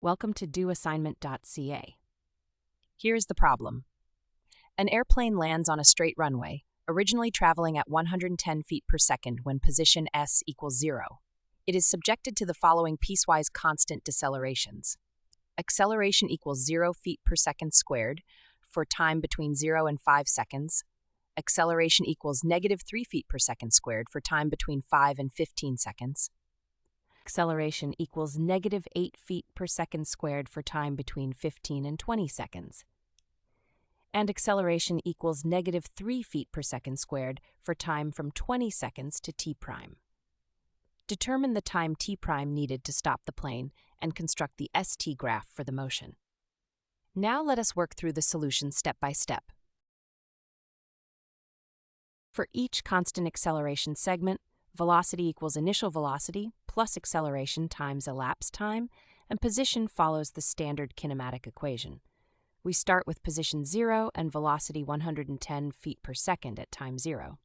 Welcome to doassignment-ca. Here's the problem. An airplane lands on a straight runway, originally traveling at 110 feet per second when position s equals 0. It is subjected to the following piecewise constant decelerations. Acceleration equals 0 feet per second squared for time between 0 and 5 seconds. Acceleration equals -3 feet per second squared for time between 5 and 15 seconds. Acceleration equals -8 feet per second squared for time between 15 and 20 seconds. And acceleration equals -3 feet per second squared for time from 20 seconds to t prime. Determine the time t prime needed to stop the plane and construct the st graph for the motion. Now let us work through the solution step by step. For each constant acceleration segment, velocity equals initial velocity plus acceleration times elapsed time, and position follows the standard kinematic equation. We start with position 0 and velocity 110 feet per second at time 0.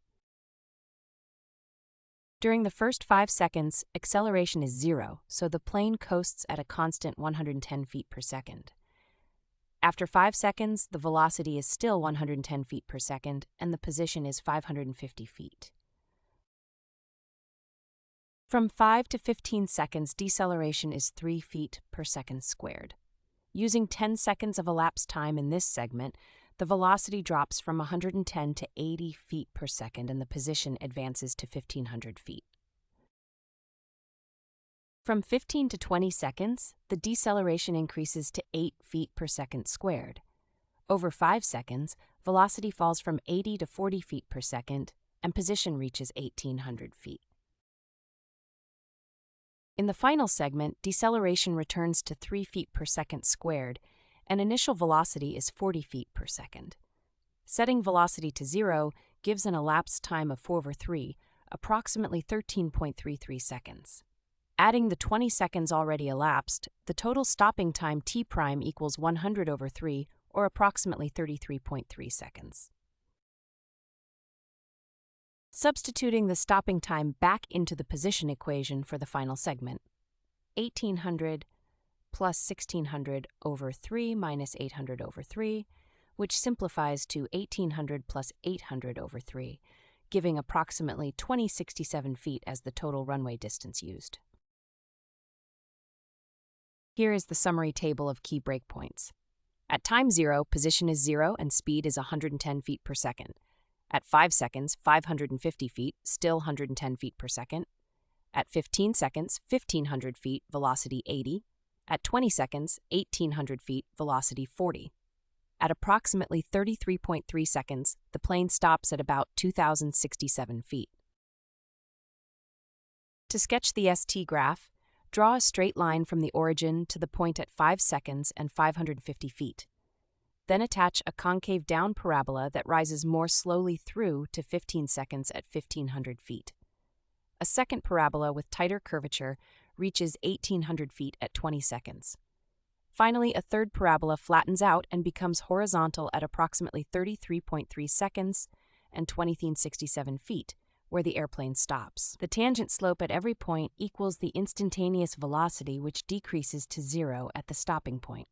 During the first 5 seconds, acceleration is 0, so the plane coasts at a constant 110 feet per second. After 5 seconds, the velocity is still 110 feet per second, and the position is 550 feet. From 5 to 15 seconds, deceleration is 3 feet per second squared. Using 10 seconds of elapsed time in this segment, the velocity drops from 110 to 80 feet per second and the position advances to 1,500 feet. From 15 to 20 seconds, the deceleration increases to 8 feet per second squared. Over 5 seconds, velocity falls from 80 to 40 feet per second and position reaches 1,800 feet. In the final segment, deceleration returns to 3 feet per second squared, and initial velocity is 40 feet per second. Setting velocity to 0 gives an elapsed time of 4/3, approximately 13.33 seconds. Adding the 20 seconds already elapsed, the total stopping time t prime equals 100/3, or approximately 33.3 seconds. Substituting the stopping time back into the position equation for the final segment, 1,800 plus 1,600/3 minus 800/3, which simplifies to 1,800 plus 800/3, giving approximately 2067 feet as the total runway distance used. Here is the summary table of key breakpoints. At time 0, position is 0 and speed is 110 feet per second. At 5 seconds, 550 feet, still 110 feet per second. At 15 seconds, 1,500 feet, velocity 80. At 20 seconds, 1,800 feet, velocity 40. At approximately 33.3 seconds, the plane stops at about 2,067 feet. To sketch the st graph, draw a straight line from the origin to the point at 5 seconds and 550 feet. Then attach a concave down parabola that rises more slowly through to 15 seconds at 1,500 feet. A second parabola with tighter curvature reaches 1,800 feet at 20 seconds. Finally, a third parabola flattens out and becomes horizontal at approximately 33.3 seconds and 2,067 feet, where the airplane stops. The tangent slope at every point equals the instantaneous velocity, which decreases to 0 at the stopping point.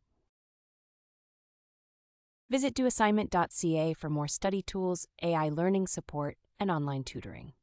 Visit doassignment.ca for more study tools, AI learning support, and online tutoring.